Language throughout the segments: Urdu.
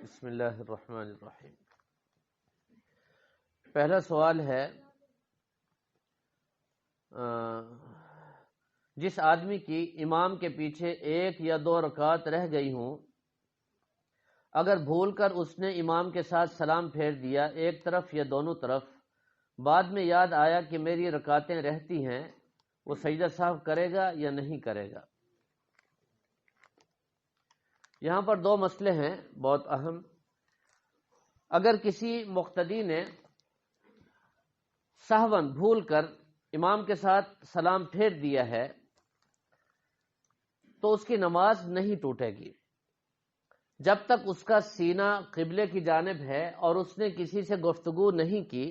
بسم اللہ الرحمن الرحیم۔ پہلا سوال ہے، جس آدمی کی امام کے پیچھے 1 یا 2 رکعت رہ گئی ہوں، اگر بھول کر اس نے امام کے ساتھ سلام پھیر دیا ایک طرف یا دونوں طرف، بعد میں یاد آیا کہ میری رکعتیں رہتی ہیں، وہ سجدہ سہو کرے گا یا نہیں کرے گا؟ یہاں پر 2 مسئلے ہیں بہت اہم۔ اگر کسی مقتدی نے سہون بھول کر امام کے ساتھ سلام پھیر دیا ہے تو اس کی نماز نہیں ٹوٹے گی جب تک اس کا سینہ قبلے کی جانب ہے اور اس نے کسی سے گفتگو نہیں کی۔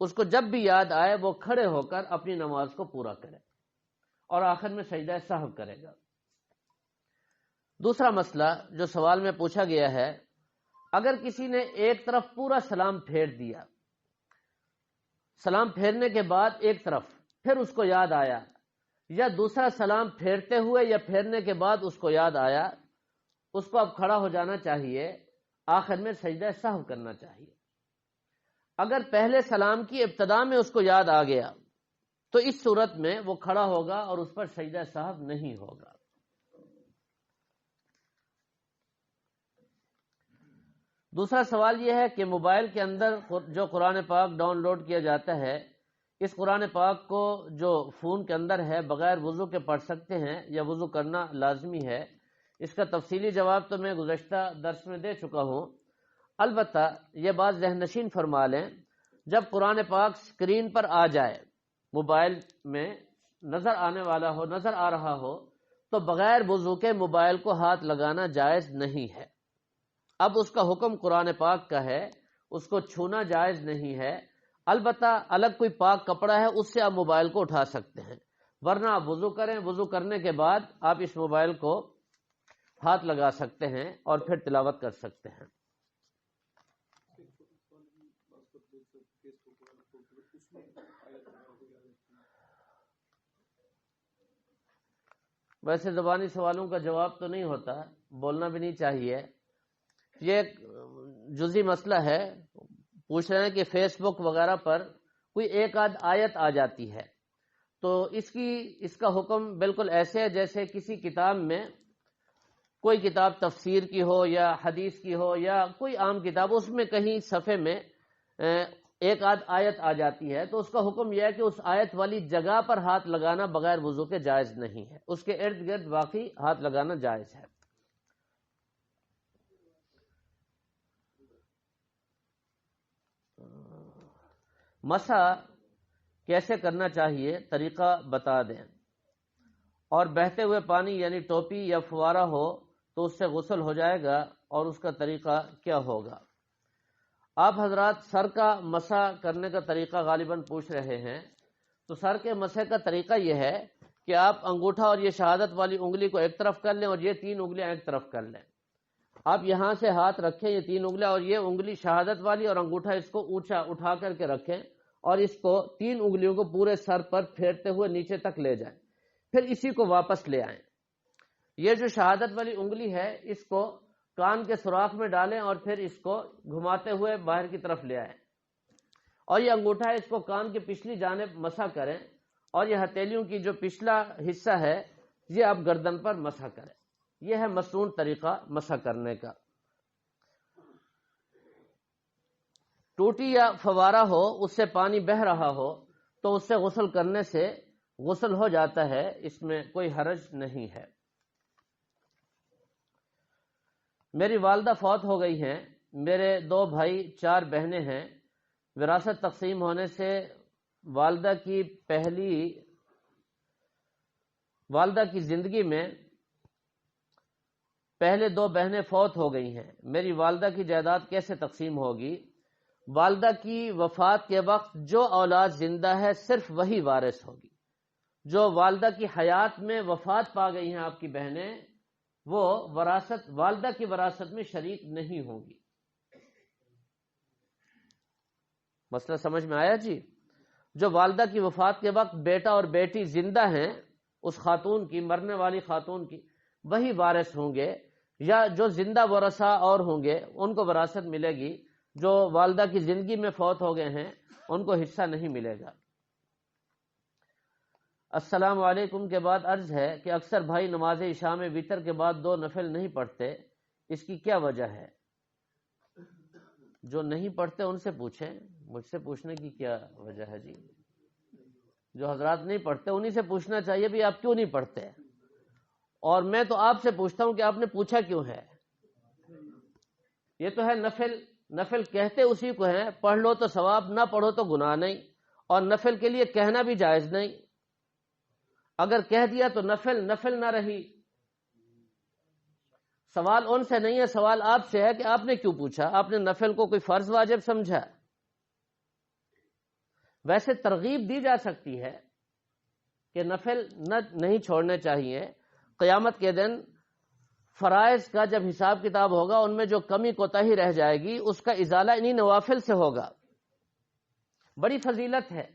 اس کو جب بھی یاد آئے وہ کھڑے ہو کر اپنی نماز کو پورا کرے اور آخر میں سجدہ سہو کرے گا۔ دوسرا مسئلہ جو سوال میں پوچھا گیا ہے، اگر کسی نے ایک طرف پورا سلام پھیر دیا، سلام پھیرنے کے بعد ایک طرف پھر اس کو یاد آیا، یا دوسرا سلام پھیرتے ہوئے یا پھیرنے کے بعد اس کو یاد آیا، اس کو اب کھڑا ہو جانا چاہیے، آخر میں سجدہ سہو کرنا چاہیے۔ اگر پہلے سلام کی ابتدا میں اس کو یاد آ گیا تو اس صورت میں وہ کھڑا ہوگا اور اس پر سجدہ سہو نہیں ہوگا۔ دوسرا سوال یہ ہے کہ موبائل کے اندر جو قرآن پاک ڈاؤن لوڈ کیا جاتا ہے، اس قرآن پاک کو جو فون کے اندر ہے بغیر وضو کے پڑھ سکتے ہیں یا وضو کرنا لازمی ہے؟ اس کا تفصیلی جواب تو میں گزشتہ درس میں دے چکا ہوں، البتہ یہ بات ذہن نشین فرما لیں، جب قرآن پاک سکرین پر آ جائے، موبائل میں نظر آنے والا ہو، نظر آ رہا ہو، تو بغیر وضو کے موبائل کو ہاتھ لگانا جائز نہیں ہے۔ اب اس کا حکم قرآن پاک کا ہے، اس کو چھونا جائز نہیں ہے، البتہ الگ کوئی پاک کپڑا ہے اس سے آپ موبائل کو اٹھا سکتے ہیں، ورنہ آپ وضو کریں، وضو کرنے کے بعد آپ اس موبائل کو ہاتھ لگا سکتے ہیں اور پھر تلاوت کر سکتے ہیں۔ ویسے زبانی سوالوں کا جواب تو نہیں ہوتا، بولنا بھی نہیں چاہیے۔ یہ ایک جزئی مسئلہ ہے، پوچھ رہے ہیں کہ فیس بک وغیرہ پر کوئی ایک آدھ آیت آ جاتی ہے تو اس کا حکم بالکل ایسے ہے جیسے کسی کتاب میں، کوئی کتاب تفسیر کی ہو یا حدیث کی ہو یا کوئی عام کتاب، اس میں کہیں صفحے میں ایک آدھ آیت آ جاتی ہے تو اس کا حکم یہ ہے کہ اس آیت والی جگہ پر ہاتھ لگانا بغیر وضو کے جائز نہیں ہے، اس کے ارد گرد باقی ہاتھ لگانا جائز ہے۔ مسح کیسے کرنا چاہیے، طریقہ بتا دیں، اور بہتے ہوئے پانی یعنی ٹوپی یا فوارہ ہو تو اس سے غسل ہو جائے گا، اور اس کا طریقہ کیا ہوگا؟ آپ حضرات سر کا مسح کرنے کا طریقہ غالباً پوچھ رہے ہیں، تو سر کے مسح کا طریقہ یہ ہے کہ آپ انگوٹھا اور یہ شہادت والی انگلی کو ایک طرف کر لیں اور یہ 3 انگلیاں ایک طرف کر لیں۔ آپ یہاں سے ہاتھ رکھیں، یہ 3 انگلیاں اور یہ انگلی شہادت والی اور انگوٹھا اس کو اونچا اٹھا کر کے رکھیں اور اس کو 3 انگلیوں کو پورے سر پر پھیرتے ہوئے نیچے تک لے جائیں، پھر اسی کو واپس لے آئیں۔ یہ جو شہادت والی انگلی ہے اس کو کان کے سوراخ میں ڈالیں اور پھر اس کو گھماتے ہوئے باہر کی طرف لے آئیں، اور یہ انگوٹھا اس کو کان کی پچھلی جانب مسح کریں، اور یہ ہتھیلیوں کی جو پچھلا حصہ ہے یہ آپ گردن پر مسح کریں۔ یہ ہے مسنون طریقہ مسح کرنے کا۔ ٹوٹی یا فوارہ ہو، اس سے پانی بہہ رہا ہو تو اس سے غسل کرنے سے غسل ہو جاتا ہے، اس میں کوئی حرج نہیں ہے۔ میری والدہ فوت ہو گئی ہیں، میرے 2 بھائی 4 بہنیں ہیں، وراثت تقسیم ہونے سے والدہ کی زندگی میں پہلے 2 بہنیں فوت ہو گئی ہیں، میری والدہ کی جائیداد کیسے تقسیم ہوگی؟ والدہ کی وفات کے وقت جو اولاد زندہ ہے صرف وہی وارث ہوگی۔ جو والدہ کی حیات میں وفات پا گئی ہیں آپ کی بہنیں، وہ والدہ کی وراثت میں شریک نہیں ہوگی۔ مسئلہ سمجھ میں آیا جی؟ جو والدہ کی وفات کے وقت بیٹا اور بیٹی زندہ ہیں، اس خاتون کی، مرنے والی خاتون کی، وہی وارث ہوں گے۔ یا جو زندہ ورثہ اور ہوں گے ان کو وراثت ملے گی، جو والدہ کی زندگی میں فوت ہو گئے ہیں ان کو حصہ نہیں ملے گا۔ السلام علیکم کے بعد عرض ہے کہ اکثر بھائی نماز عشاء میں وتر کے بعد 2 نفل نہیں پڑھتے، اس کی کیا وجہ ہے؟ جو نہیں پڑھتے ان سے پوچھیں، مجھ سے پوچھنے کی کیا وجہ ہے جی؟ جو حضرات نہیں پڑھتے انہی سے پوچھنا چاہیے بھی آپ کیوں نہیں پڑھتے، اور میں تو آپ سے پوچھتا ہوں کہ آپ نے پوچھا کیوں ہے؟ یہ تو ہے نفل، نفل کہتے اسی کو ہیں، پڑھ لو تو ثواب، نہ پڑھو تو گناہ نہیں، اور نفل کے لیے کہنا بھی جائز نہیں، اگر کہہ دیا تو نفل نفل نہ رہی۔ سوال ان سے نہیں ہے، سوال آپ سے ہے کہ آپ نے کیوں پوچھا، آپ نے نفل کو کوئی فرض واجب سمجھا؟ ویسے ترغیب دی جا سکتی ہے کہ نفل نہیں چھوڑنے چاہیے، قیامت کے دن فرائض کا جب حساب کتاب ہوگا ان میں جو کمی کوتاہی رہ جائے گی اس کا ازالہ انہی نوافل سے ہوگا۔ بڑی فضیلت ہے،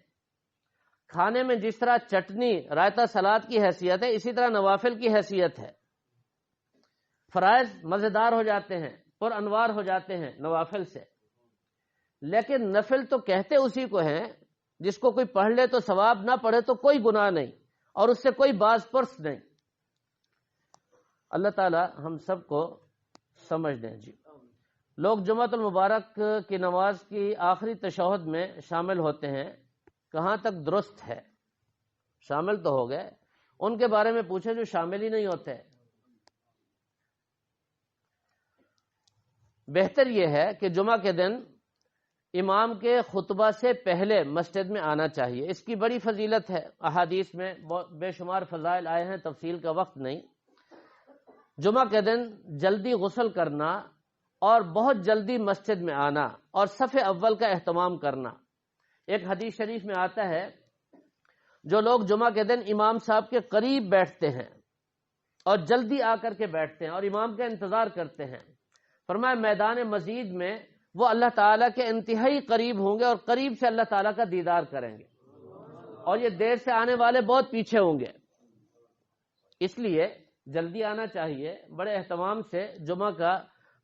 کھانے میں جس طرح چٹنی رائتہ سلاد کی حیثیت ہے اسی طرح نوافل کی حیثیت ہے۔ فرائض مزیدار ہو جاتے ہیں، پر انوار ہو جاتے ہیں نوافل سے، لیکن نفل تو کہتے اسی کو ہیں جس کو کوئی پڑھ لے تو ثواب، نہ پڑھے تو کوئی گناہ نہیں، اور اس سے کوئی باز پرس نہیں۔ اللہ تعالی ہم سب کو سمجھ دیں جی۔ لوگ جمعۃ المبارک کی نماز کی آخری تشہد میں شامل ہوتے ہیں، کہاں تک درست ہے؟ شامل تو ہو گئے، ان کے بارے میں پوچھیں جو شامل ہی نہیں ہوتے۔ بہتر یہ ہے کہ جمعہ کے دن امام کے خطبہ سے پہلے مسجد میں آنا چاہیے، اس کی بڑی فضیلت ہے، احادیث میں بے شمار فضائل آئے ہیں، تفصیل کا وقت نہیں۔ جمعہ کے دن جلدی غسل کرنا اور بہت جلدی مسجد میں آنا اور صف اول کا اہتمام کرنا۔ ایک حدیث شریف میں آتا ہے جو لوگ جمعہ کے دن امام صاحب کے قریب بیٹھتے ہیں اور جلدی آ کر کے بیٹھتے ہیں اور امام کا انتظار کرتے ہیں، فرمایا میدان مزید میں وہ اللہ تعالیٰ کے انتہائی قریب ہوں گے اور قریب سے اللہ تعالیٰ کا دیدار کریں گے، اور یہ دیر سے آنے والے بہت پیچھے ہوں گے۔ اس لیے جلدی آنا چاہیے، بڑے اہتمام سے جمعہ کا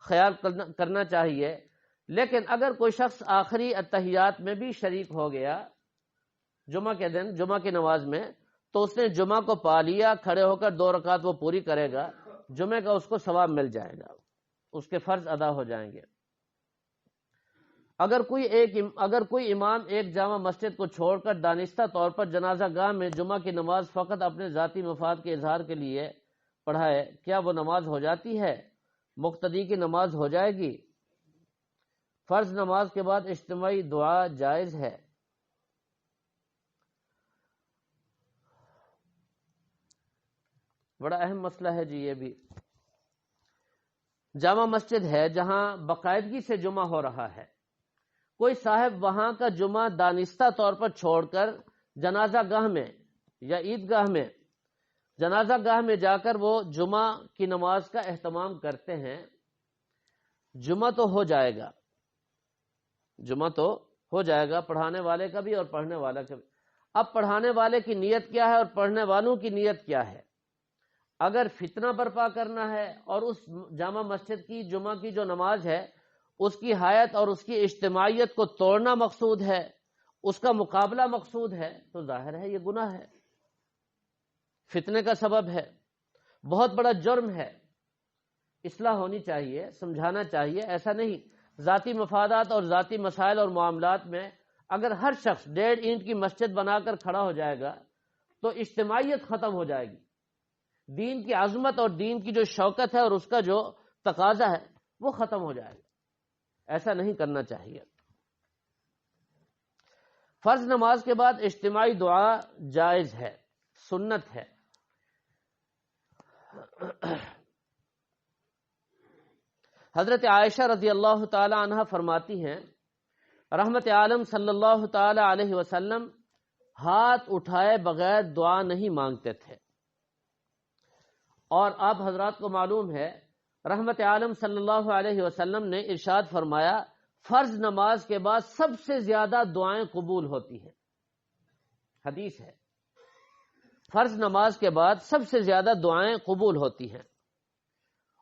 خیال کرنا چاہیے۔ لیکن اگر کوئی شخص آخری اتحیات میں بھی شریک ہو گیا جمعہ کے دن، جمعہ کی نماز میں، تو اس نے جمعہ کو پا لیا، کھڑے ہو کر 2 رکعت وہ پوری کرے گا، جمعہ کا اس کو ثواب مل جائے گا، اس کے فرض ادا ہو جائیں گے۔ اگر کوئی امام ایک جامع مسجد کو چھوڑ کر دانستہ طور پر جنازہ گاہ میں جمعہ کی نماز فقط اپنے ذاتی مفاد کے اظہار کے لیے پڑھائے، کیا وہ نماز ہو جاتی ہے؟ مقتدی کی نماز ہو جائے گی؟ فرض نماز کے بعد اجتماعی دعا جائز ہے؟ بڑا اہم مسئلہ ہے جی یہ بھی۔ جامع مسجد ہے جہاں باقاعدگی سے جمعہ ہو رہا ہے، کوئی صاحب وہاں کا جمعہ دانستہ طور پر چھوڑ کر جنازہ گاہ میں یا عیدگاہ میں، جنازہ گاہ میں جا کر وہ جمعہ کی نماز کا اہتمام کرتے ہیں، جمعہ تو ہو جائے گا، جمعہ تو ہو جائے گا، پڑھانے والے کا بھی اور پڑھنے والا کا بھی۔ اب پڑھانے والے کی نیت کیا ہے اور پڑھنے والوں کی نیت کیا ہے؟ اگر فتنہ برپا کرنا ہے اور اس جامع مسجد کی جمعہ کی جو نماز ہے اس کی حیات اور اس کی اجتماعیت کو توڑنا مقصود ہے، اس کا مقابلہ مقصود ہے، تو ظاہر ہے یہ گناہ ہے، فتنے کا سبب ہے، بہت بڑا جرم ہے۔ اصلاح ہونی چاہیے، سمجھانا چاہیے، ایسا نہیں ذاتی مفادات اور ذاتی مسائل اور معاملات میں اگر ہر شخص 1.5 اینٹ کی مسجد بنا کر کھڑا ہو جائے گا تو اجتماعیت ختم ہو جائے گی، دین کی عظمت اور دین کی جو شوکت ہے اور اس کا جو تقاضا ہے وہ ختم ہو جائے گا، ایسا نہیں کرنا چاہیے۔ فرض نماز کے بعد اجتماعی دعا جائز ہے، سنت ہے۔ حضرت عائشہ رضی اللہ تعالی عنہ فرماتی ہیں رحمت عالم صلی اللہ تعالی علیہ وسلم ہاتھ اٹھائے بغیر دعا نہیں مانگتے تھے، اور آپ حضرات کو معلوم ہے رحمت عالم صلی اللہ علیہ وسلم نے ارشاد فرمایا فرض نماز کے بعد سب سے زیادہ دعائیں قبول ہوتی ہیں، حدیث ہے، فرض نماز کے بعد سب سے زیادہ دعائیں قبول ہوتی ہیں،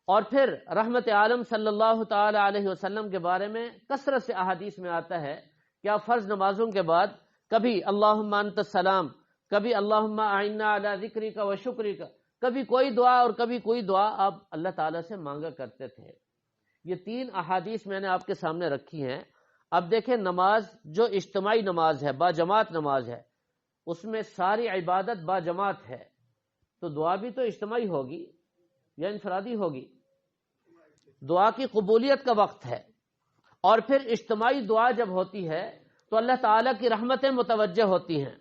اور پھر رحمت عالم صلی اللہ تعالی علیہ وسلم کے بارے میں کثرت سے احادیث میں آتا ہے کہ آپ فرض نمازوں کے بعد کبھی اللہم انت السلام، کبھی اللہم اعنا علی ذکرک و شکرک، کبھی کوئی دعا اور کبھی کوئی دعا آپ اللہ تعالیٰ سے مانگا کرتے تھے۔ یہ 3 احادیث میں نے آپ کے سامنے رکھی ہیں۔ اب دیکھیں نماز جو اجتماعی نماز ہے، با جماعت نماز ہے، اس میں ساری عبادت با جماعت ہے، تو دعا بھی تو اجتماعی ہوگی یا انفرادی ہوگی؟ دعا کی قبولیت کا وقت ہے، اور پھر اجتماعی دعا جب ہوتی ہے تو اللہ تعالیٰ کی رحمتیں متوجہ ہوتی ہیں۔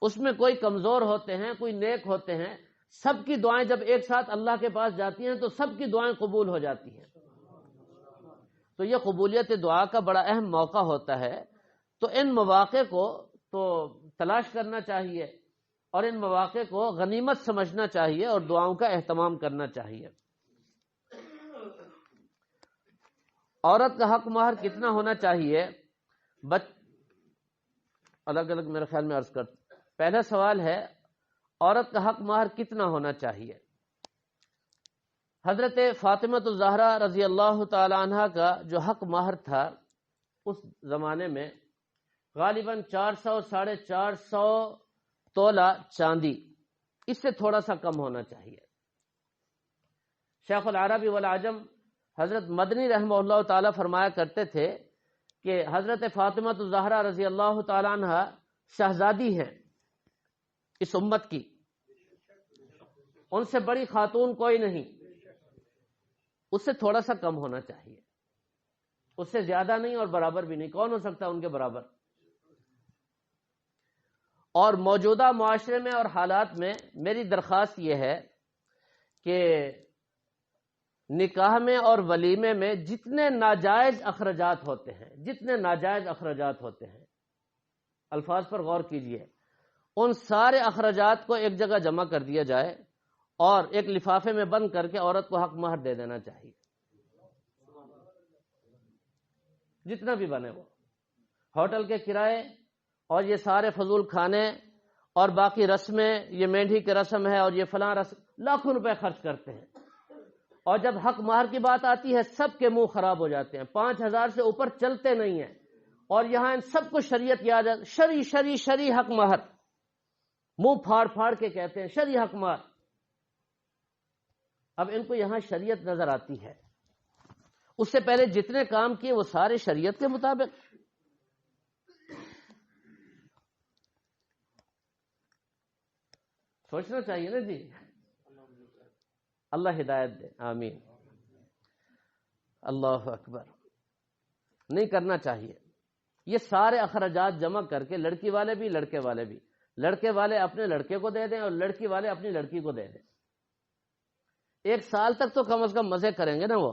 اس میں کوئی کمزور ہوتے ہیں، کوئی نیک ہوتے ہیں، سب کی دعائیں جب ایک ساتھ اللہ کے پاس جاتی ہیں تو سب کی دعائیں قبول ہو جاتی ہیں۔ تو یہ قبولیت دعا کا بڑا اہم موقع ہوتا ہے، تو ان مواقع کو تو تلاش کرنا چاہیے اور ان مواقع کو غنیمت سمجھنا چاہیے اور دعاؤں کا اہتمام کرنا چاہیے۔ عورت کا حق مہر کتنا ہونا چاہیے؟ الگ الگ میرے خیال میں عرض کرتا۔ پہلا سوال ہے عورت کا حق مہر کتنا ہونا چاہیے؟ حضرت فاطمہ الزہرا رضی اللہ تعالی عنہ کا جو حق مہر تھا اس زمانے میں غالباً 400 450 تولہ چاندی، اس سے تھوڑا سا کم ہونا چاہیے۔ شیخ العربی والعجم حضرت مدنی رحمہ اللہ تعالی فرمایا کرتے تھے کہ حضرت فاطمہ الزہرا رضی اللہ تعالی عنہ شہزادی ہیں اس امت کی، ان سے بڑی خاتون کوئی نہیں، اس سے تھوڑا سا کم ہونا چاہیے، اس سے زیادہ نہیں اور برابر بھی نہیں۔ کون ہو سکتا ہے ان کے برابر؟ اور موجودہ معاشرے میں اور حالات میں میری درخواست یہ ہے کہ نکاح میں اور ولیمے میں جتنے ناجائز اخراجات ہوتے ہیں، الفاظ پر غور کیجئے، ان سارے اخراجات کو ایک جگہ جمع کر دیا جائے اور ایک لفافے میں بند کر کے عورت کو حق مہر دے دینا چاہیے، جتنا بھی بنے وہ۔ ہوٹل کے کرائے اور یہ سارے فضول کھانے اور باقی رسمیں، یہ مینڈھی کی رسم ہے اور یہ فلاں رسم، لاکھوں روپے خرچ کرتے ہیں، اور جب حق مہر کی بات آتی ہے سب کے منہ خراب ہو جاتے ہیں، 5000 سے اوپر چلتے نہیں ہیں، اور یہاں ان سب کو شریعت یاد ہے، شری شری شری حق مہر، منہ پھاڑ پھاڑ کے کہتے ہیں شری حق مہر۔ اب ان کو یہاں شریعت نظر آتی ہے، اس سے پہلے جتنے کام کیے وہ سارے شریعت کے مطابق۔ سوچنا چاہیے نا جی، اللہ ہدایت دے، آمین، اللہ اکبر۔ نہیں کرنا چاہیے یہ سارے اخراجات جمع کر کے، لڑکی والے بھی لڑکے والے بھی، لڑکے والے اپنے لڑکے کو دے دیں اور لڑکی والے اپنی لڑکی کو دے دیں، 1 سال تک تو کم از کم مزے کریں گے نا، وہ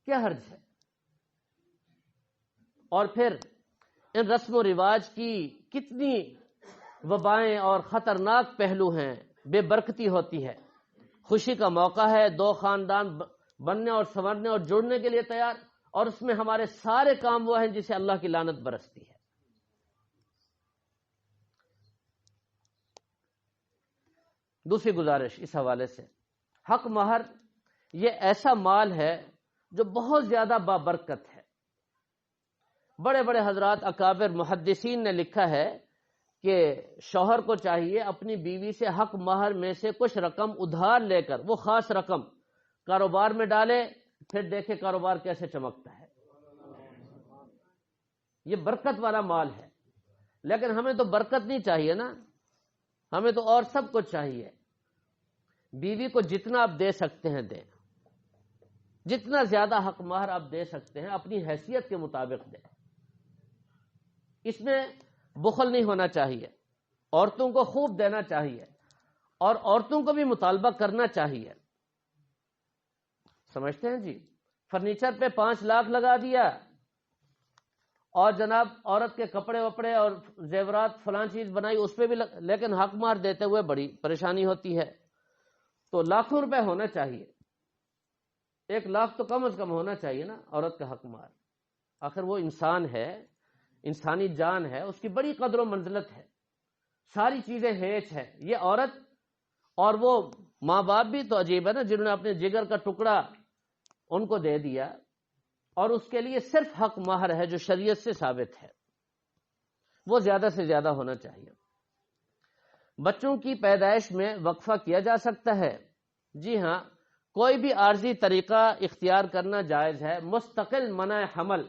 کیا حرج ہے؟ اور پھر ان رسم و رواج کی کتنی وبائیں اور خطرناک پہلو ہیں، بے برکتی ہوتی ہے۔ خوشی کا موقع ہے، 2 خاندان بننے اور سنورنے اور جڑنے کے لیے تیار، اور اس میں ہمارے سارے کام وہ ہیں جسے اللہ کی لعنت برستی ہے۔ دوسری گزارش اس حوالے سے، حق مہر یہ ایسا مال ہے جو بہت زیادہ بابرکت ہے۔ بڑے بڑے حضرات اکابر محدثین نے لکھا ہے کہ شوہر کو چاہیے اپنی بیوی سے حق مہر میں سے کچھ رقم ادھار لے کر، وہ خاص رقم کاروبار میں ڈالے، پھر دیکھے کاروبار کیسے چمکتا ہے۔ یہ برکت والا مال ہے، لیکن ہمیں تو برکت نہیں چاہیے نا، ہمیں تو اور سب کچھ چاہیے۔ بیوی کو جتنا آپ دے سکتے ہیں دیں، جتنا زیادہ حق مہر آپ دے سکتے ہیں اپنی حیثیت کے مطابق دیں، اس میں بخل نہیں ہونا چاہیے، عورتوں کو خوب دینا چاہیے اور عورتوں کو بھی مطالبہ کرنا چاہیے۔ سمجھتے ہیں جی؟ فرنیچر پہ 5 لاکھ لگا دیا اور جناب عورت کے کپڑے وپڑے اور زیورات فلاں چیز بنائی اس پہ بھی لیکن حق مہر دیتے ہوئے بڑی پریشانی ہوتی ہے۔ تو لاکھوں روپے ہونا چاہیے، 1 لاکھ تو کم از کم ہونا چاہیے نا عورت کا حق مہر۔ آخر وہ انسان ہے، انسانی جان ہے، اس کی بڑی قدر و منزلت ہے، ساری چیزیں ہیچ ہے۔ یہ عورت اور وہ ماں باپ بھی تو عجیب ہے نا، جنہوں نے اپنے جگر کا ٹکڑا ان کو دے دیا اور اس کے لیے صرف حق مہر ہے جو شریعت سے ثابت ہے، وہ زیادہ سے زیادہ ہونا چاہیے۔ بچوں کی پیدائش میں وقفہ کیا جا سکتا ہے؟ جی ہاں، کوئی بھی عارضی طریقہ اختیار کرنا جائز ہے، مستقل منع حمل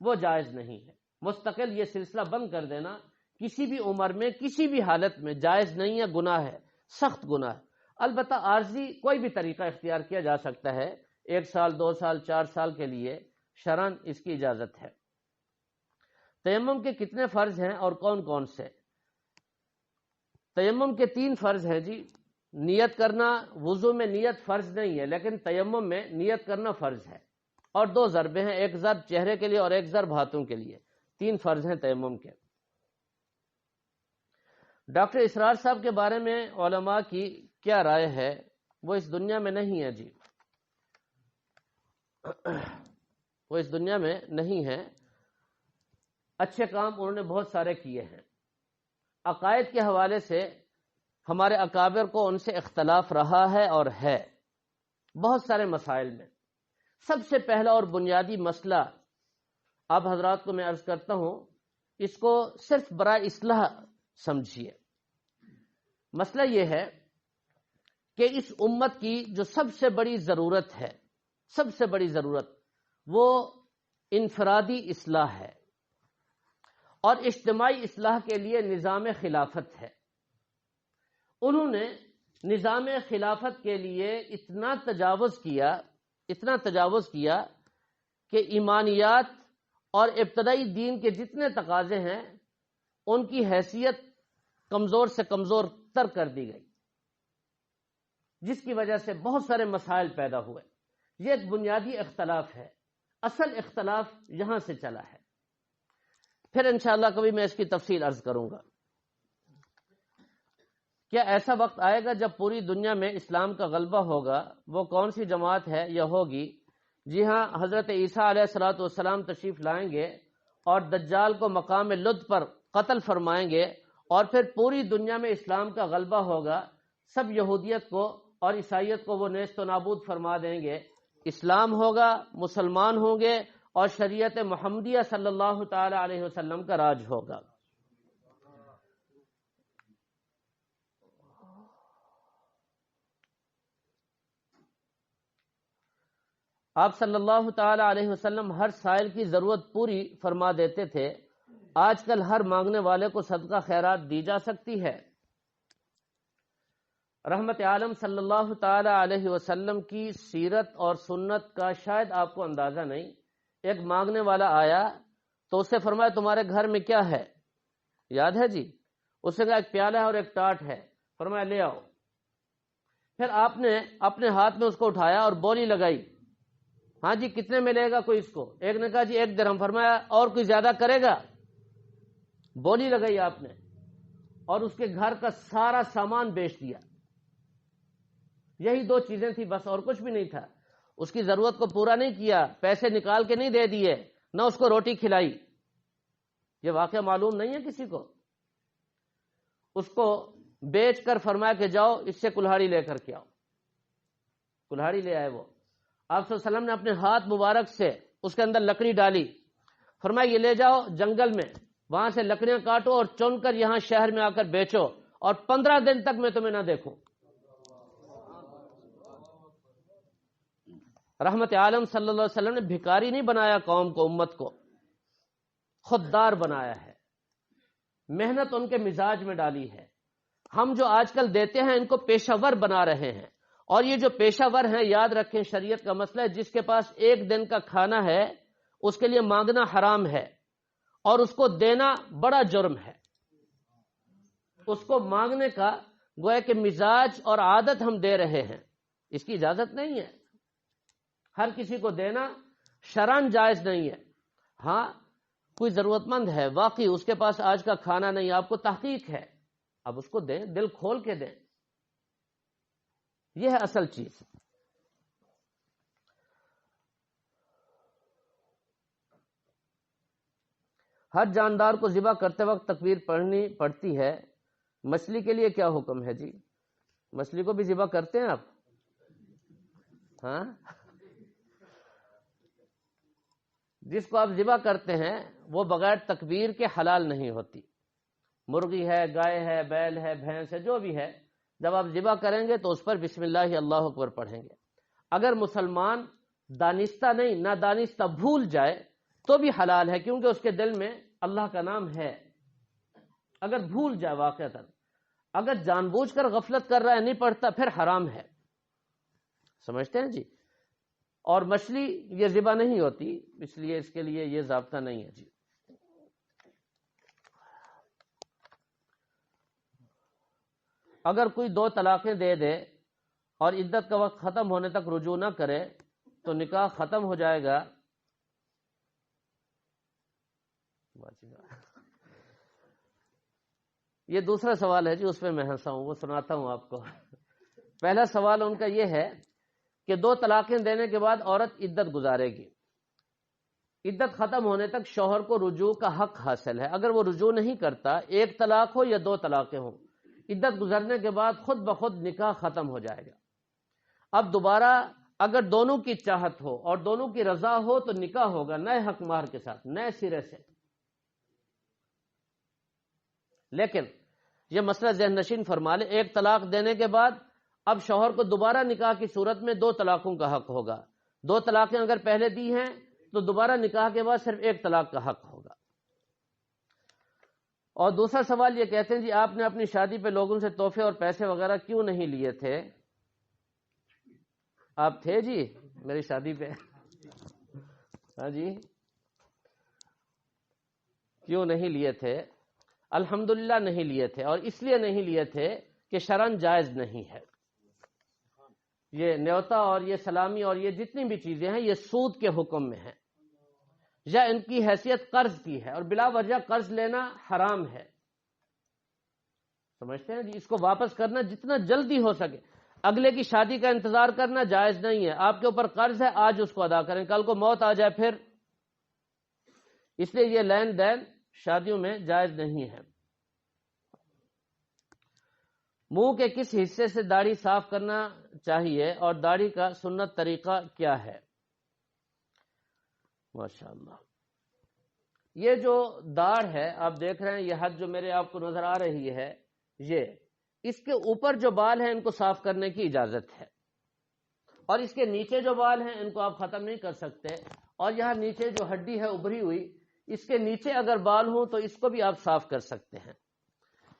وہ جائز نہیں ہے۔ مستقل یہ سلسلہ بند کر دینا کسی بھی عمر میں کسی بھی حالت میں جائز نہیں ہے، گناہ ہے، سخت گناہ ہے۔ البتہ عارضی کوئی بھی طریقہ اختیار کیا جا سکتا ہے، 1 سال 2 سال 4 سال کے لیے شرعاً اس کی اجازت ہے۔ تیمم کے کتنے فرض ہیں اور کون کون سے؟ تیمم کے 3 فرض ہیں جی۔ نیت کرنا، وضو میں نیت فرض نہیں ہے لیکن تیمم میں نیت کرنا فرض ہے، اور 2 ضربیں ہیں، ایک ضرب چہرے کے لیے اور ایک ضرب ہاتھوں کے لیے، 3 فرض ہیں تیمم کے۔ ڈاکٹر اسرار صاحب کے بارے میں علماء کی کیا رائے ہے؟ وہ اس دنیا میں نہیں ہے جی، وہ اس دنیا میں نہیں ہے۔ اچھے کام انہوں نے بہت سارے کیے ہیں۔ عقائد کے حوالے سے ہمارے اکابر کو ان سے اختلاف رہا ہے اور ہے بہت سارے مسائل میں۔ سب سے پہلا اور بنیادی مسئلہ آپ حضرات کو میں عرض کرتا ہوں، اس کو صرف برائے اصلاح سمجھیے۔ مسئلہ یہ ہے کہ اس امت کی جو سب سے بڑی ضرورت ہے، سب سے بڑی ضرورت، وہ انفرادی اصلاح ہے، اور اجتماعی اصلاح کے لیے نظام خلافت ہے۔ انہوں نے نظام خلافت کے لیے اتنا تجاوز کیا کہ ایمانیات اور ابتدائی دین کے جتنے تقاضے ہیں ان کی حیثیت کمزور سے کمزور تر کر دی گئی، جس کی وجہ سے بہت سارے مسائل پیدا ہوئے۔ یہ ایک بنیادی اختلاف ہے، اصل اختلاف یہاں سے چلا ہے۔ پھر انشاءاللہ کبھی میں اس کی تفصیل عرض کروں گا۔ کیا ایسا وقت آئے گا جب پوری دنیا میں اسلام کا غلبہ ہوگا؟ وہ کون سی جماعت ہے یا ہوگی؟ جی ہاں، حضرت عیسیٰ علیہ الصلوۃ والسلام تشریف لائیں گے اور دجال کو مقام لد پر قتل فرمائیں گے، اور پھر پوری دنیا میں اسلام کا غلبہ ہوگا۔ سب یہودیت کو اور عیسائیت کو وہ نیست و نابود فرما دیں گے، اسلام ہوگا، مسلمان ہوں گے، اور شریعت محمدیہ صلی اللہ تعالی علیہ وسلم کا راج ہوگا۔ آپ صلی اللہ تعالی علیہ وسلم ہر سائل کی ضرورت پوری فرما دیتے تھے، آج کل ہر مانگنے والے کو صدقہ خیرات دی جا سکتی ہے؟ رحمت عالم صلی اللہ تعالی علیہ وسلم کی سیرت اور سنت کا شاید آپ کو اندازہ نہیں۔ ایک مانگنے والا آیا تو اسے فرمایا تمہارے گھر میں کیا ہے؟ یاد ہے جی؟ اسے کہا ایک پیالہ ہے اور ایک ٹاٹ ہے، فرمایا لے آؤ۔ پھر آپ نے اپنے ہاتھ میں اس کو اٹھایا اور بولی لگائی، ہاں جی کتنے ملے گا کوئی اس کو؟ ایک نے کہا جی 1 درہم، فرمایا اور کوئی زیادہ کرے گا؟ بولی لگائی آپ نے اور اس کے گھر کا سارا سامان بیچ دیا۔ یہی 2 چیزیں تھی بس، اور کچھ بھی نہیں تھا۔ اس کی ضرورت کو پورا نہیں کیا، پیسے نکال کے نہیں دے دیے، نہ اس کو روٹی کھلائی۔ یہ واقعہ معلوم نہیں ہے کسی کو؟ اس کو بیچ کر فرمایا کہ جاؤ اس سے کلہاڑی لے کر کے آؤ۔ کلہاڑی لے آئے وہ۔ آپ صلی اللہ علیہ وسلم نے اپنے ہاتھ مبارک سے اس کے اندر لکڑی ڈالی، فرمایا یہ لے جاؤ جنگل میں، وہاں سے لکڑیاں کاٹو اور چن کر یہاں شہر میں آ کر بیچو، اور 15 دن تک میں تمہیں نہ دیکھوں۔ رحمت عالم صلی اللہ علیہ وسلم نے بھکاری نہیں بنایا قوم کو، امت کو خوددار بنایا ہے، محنت ان کے مزاج میں ڈالی ہے۔ ہم جو آج کل دیتے ہیں ان کو پیشہ ور بنا رہے ہیں، اور یہ جو پیشہ ور ہیں یاد رکھیں شریعت کا مسئلہ ہے، جس کے پاس 1 دن کا کھانا ہے اس کے لیے مانگنا حرام ہے، اور اس کو دینا بڑا جرم ہے۔ اس کو مانگنے کا گویا کہ مزاج اور عادت ہم دے رہے ہیں، اس کی اجازت نہیں ہے۔ ہر کسی کو دینا شرعاً جائز نہیں ہے۔ ہاں کوئی ضرورت مند ہے، واقعی اس کے پاس آج کا کھانا نہیں، آپ کو تحقیق ہے، اب اس کو دیں، دل کھول کے دیں، یہ ہے اصل چیز۔ ہر جاندار کو ذبح کرتے وقت تکبیر پڑھنی پڑتی ہے، مچھلی کے لیے کیا حکم ہے جی؟ مچھلی کو بھی ذبح کرتے ہیں آپ؟ ہاں، جس کو آپ ذبح کرتے ہیں وہ بغیر تکبیر کے حلال نہیں ہوتی. مرغی ہے، گائے ہے، بیل ہے، بھینس ہے، جو بھی ہے، جب آپ ذبح کریں گے تو اس پر بسم اللہ اللہ اکبر پڑھیں گے. اگر مسلمان دانستہ نہیں، نادانستہ بھول جائے تو بھی حلال ہے، کیونکہ اس کے دل میں اللہ کا نام ہے. اگر بھول جائے واقعتاً، اگر جان بوجھ کر غفلت کر رہا ہے، نہیں پڑھتا، پھر حرام ہے. سمجھتے ہیں جی؟ اور مچھلی یہ ذبح نہیں ہوتی، اس لیے اس کے لیے یہ ضابطہ نہیں ہے جی. اگر کوئی 2 طلاقیں دے دے اور عدت کا وقت ختم ہونے تک رجوع نہ کرے تو نکاح ختم ہو جائے گا. یہ دوسرا سوال ہے جی، اس پہ میں ہنسا ہوں، وہ سناتا ہوں آپ کو. پہلا سوال ان کا یہ ہے کہ 2 طلاقیں دینے کے بعد عورت عدت گزارے گی. عدت ختم ہونے تک شوہر کو رجوع کا حق حاصل ہے. اگر وہ رجوع نہیں کرتا، 1 طلاق ہو یا 2 طلاقیں ہوں، عدت گزرنے کے بعد خود بخود نکاح ختم ہو جائے گا. اب دوبارہ اگر دونوں کی چاہت ہو اور دونوں کی رضا ہو تو نکاح ہوگا نئے حق مہر کے ساتھ، نئے سرے سے. لیکن یہ مسئلہ ذہن نشین فرما لے، 1 طلاق دینے کے بعد اب شوہر کو دوبارہ نکاح کی صورت میں 2 طلاقوں کا حق ہوگا. 2 طلاقیں اگر پہلے دی ہیں تو دوبارہ نکاح کے بعد صرف 1 طلاق کا حق ہوگا. اور دوسرا سوال یہ کہتے ہیں جی آپ نے اپنی شادی پہ لوگوں سے تحفے اور پیسے وغیرہ کیوں نہیں لیے تھے؟ آپ تھے جی میری شادی پہ؟ ہاں جی، کیوں نہیں لیے تھے؟ الحمدللہ نہیں لیے تھے، اور اس لیے نہیں لیے تھے کہ شرعاً جائز نہیں ہے. یہ نیوتا اور یہ سلامی اور یہ جتنی بھی چیزیں ہیں یہ سود کے حکم میں ہیں، یا ان کی حیثیت قرض کی ہے، اور بلا وجہ قرض لینا حرام ہے. سمجھتے ہیں جی؟ اس کو واپس کرنا جتنا جلدی ہو سکے. اگلے کی شادی کا انتظار کرنا جائز نہیں ہے. آپ کے اوپر قرض ہے، آج اس کو ادا کریں، کل کو موت آ جائے پھر. اس لیے یہ لین دین شادیوں میں جائز نہیں ہے. منہ کے کس حصے سے داڑھی صاف کرنا چاہیے اور داڑھی کا سنت طریقہ کیا ہے؟ ماشاءاللہ. یہ جو داڑھ ہے آپ دیکھ رہے ہیں، یہ حد جو میرے آپ کو نظر آ رہی ہے، یہ اس کے اوپر جو بال ہیں ان کو صاف کرنے کی اجازت ہے، اور اس کے نیچے جو بال ہیں ان کو آپ ختم نہیں کر سکتے. اور یہاں نیچے جو ہڈی ہے ابھری ہوئی، اس کے نیچے اگر بال ہوں تو اس کو بھی آپ صاف کر سکتے ہیں.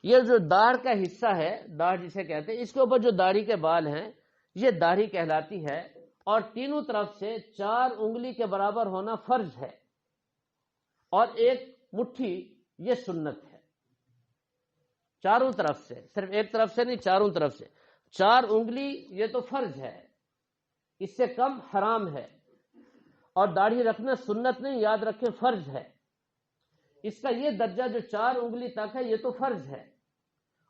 یہ جو داڑھ کا حصہ ہے، داڑھ جسے کہتے ہیں، اس کے اوپر جو داڑھی کے بال ہیں یہ داڑھی کہلاتی ہے. اور تینوں طرف سے 4 انگلی کے برابر ہونا فرض ہے، اور 1 مٹھی یہ سنت ہے. چاروں طرف سے، صرف ایک طرف سے نہیں، چاروں طرف سے 4 انگلی یہ تو فرض ہے، اس سے کم حرام ہے. اور داڑھی رکھنا سنت نہیں، یاد رکھیں فرض ہے. اس کا یہ درجہ جو 4 انگلی تک ہے یہ تو فرض ہے،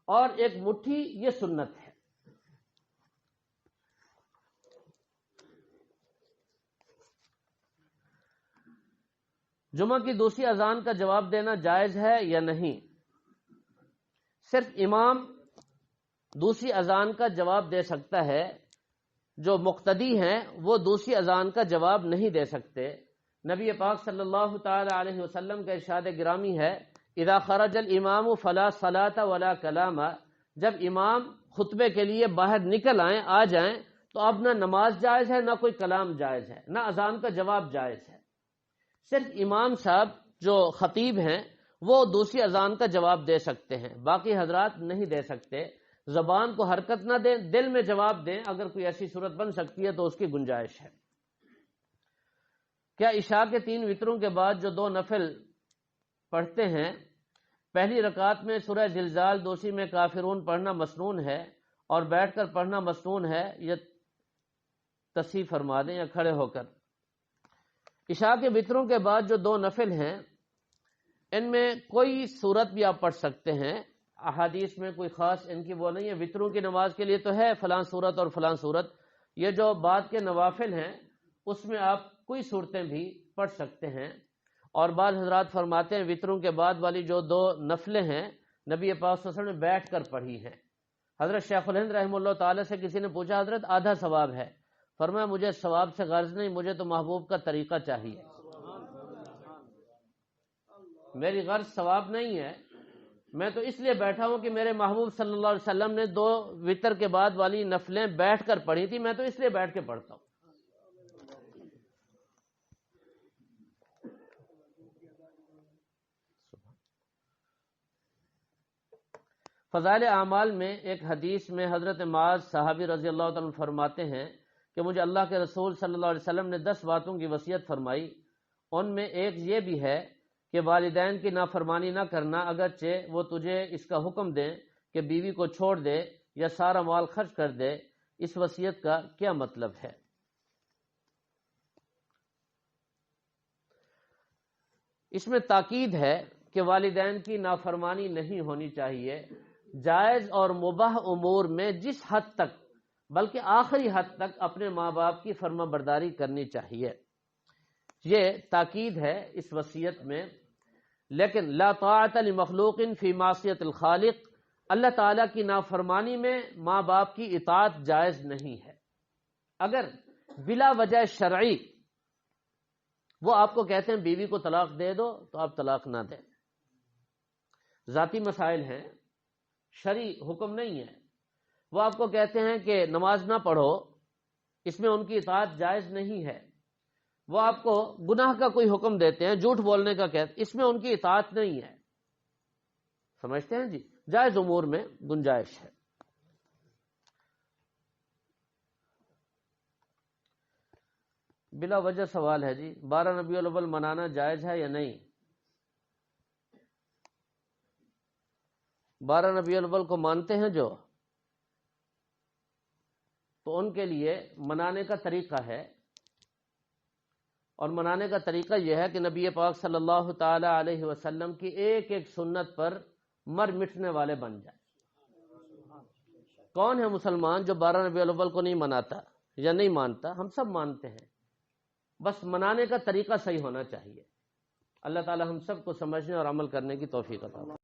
اور 1 مٹھی یہ سنت ہے. جمعہ کی دوسری اذان کا جواب دینا جائز ہے یا نہیں؟ صرف امام دوسری اذان کا جواب دے سکتا ہے، جو مقتدی ہیں وہ دوسری اذان کا جواب نہیں دے سکتے. نبی پاک صلی اللہ تعالی علیہ وسلم کا ارشاد گرامی ہے، اذا خرج الامام فلا صلاۃ ولا کلام. جب امام خطبے کے لیے باہر نکل آئیں، آ جائیں، تو اب نہ نماز جائز ہے، نہ کوئی کلام جائز ہے، نہ اذان کا جواب جائز ہے. صرف امام صاحب جو خطیب ہیں وہ دوسری اذان کا جواب دے سکتے ہیں، باقی حضرات نہیں دے سکتے. زبان کو حرکت نہ دیں، دل میں جواب دیں. اگر کوئی ایسی صورت بن سکتی ہے تو اس کی گنجائش ہے. کیا عشاء کے 3 وتروں کے بعد جو 2 نفل پڑھتے ہیں، پہلی رکعت میں سورہ زلزال، دوسری میں کافرون پڑھنا مسنون ہے اور بیٹھ کر پڑھنا مسنون ہے؟ یہ تصحیح فرما دیں یا کھڑے ہو کر. عشاء کے وتروں کے بعد جو 2 نفل ہیں ان میں کوئی صورت بھی آپ پڑھ سکتے ہیں. احادیث میں کوئی خاص ان کی وہ نہیں ہے. وتروں کی نماز کے لیے تو ہے فلاں صورت اور فلاں صورت. یہ جو بعد کے نوافل ہیں اس میں آپ کوئی صورتیں بھی پڑھ سکتے ہیں. اور بعض حضرات فرماتے ہیں وتروں کے بعد والی جو 2 نفلیں ہیں نبی پاک صلی اللہ علیہ وسلم نے بیٹھ کر پڑھی ہیں. حضرت شیخ الہند رحمہ اللہ تعالی سے کسی نے پوچھا حضرت آدھا ثواب ہے، فرمایا مجھے ثواب سے غرض نہیں، مجھے تو محبوب کا طریقہ چاہیے، میری غرض ثواب نہیں ہے، میں تو اس لیے بیٹھا ہوں کہ میرے محبوب صلی اللہ علیہ وسلم نے 2 وتر کے بعد والی نفلیں بیٹھ کر پڑھی تھی، میں تو اس لیے بیٹھ کے پڑھتا ہوں۔ فضائل اعمال میں ایک حدیث میں حضرت معاذ صحابی رضی اللہ تعالیٰ عنہ فرماتے ہیں کہ مجھے اللہ کے رسول صلی اللہ علیہ وسلم نے 10 باتوں کی وصیت فرمائی، ان میں ایک یہ بھی ہے کہ والدین کی نافرمانی نہ کرنا، اگرچہ وہ تجھے اس کا حکم دیں کہ بیوی کو چھوڑ دے یا سارا مال خرچ کر دے۔ اس وصیت کا کیا مطلب ہے؟ اس میں تاکید ہے کہ والدین کی نافرمانی نہیں ہونی چاہیے، جائز اور مباح امور میں جس حد تک بلکہ آخری حد تک اپنے ماں باپ کی فرما برداری کرنی چاہیے، یہ تاکید ہے اس وصیت میں۔ لیکن لا طاعت لمخلوق فی معصیت الخالق، اللہ تعالیٰ کی نافرمانی میں ماں باپ کی اطاعت جائز نہیں ہے۔ اگر بلا وجہ شرعی وہ آپ کو کہتے ہیں بیوی کو طلاق دے دو تو آپ طلاق نہ دیں، ذاتی مسائل ہیں، شرعی حکم نہیں ہے۔ وہ آپ کو کہتے ہیں کہ نماز نہ پڑھو، اس میں ان کی اطاعت جائز نہیں ہے۔ وہ آپ کو گناہ کا کوئی حکم دیتے ہیں، جھوٹ بولنے کا کہتے ہیں، اس میں ان کی اطاعت نہیں ہے۔ سمجھتے ہیں جی؟ جائز امور میں گنجائش ہے۔ بلا وجہ سوال ہے جی، 12 ربیع الاول منانا جائز ہے یا نہیں؟ 12 ربیع الاول کو مانتے ہیں جو، تو ان کے لیے منانے کا طریقہ ہے، اور منانے کا طریقہ یہ ہے کہ نبی پاک صلی اللہ تعالی علیہ وسلم کی ایک ایک سنت پر مر مٹنے والے بن جائیں۔ کون ہے مسلمان جو 12 ربیع الاول کو نہیں مناتا یا نہیں مانتا؟ ہم سب مانتے ہیں، بس منانے کا طریقہ صحیح ہونا چاہیے۔ اللہ تعالی ہم سب کو سمجھنے اور عمل کرنے کی توفیق عطا فرمائے۔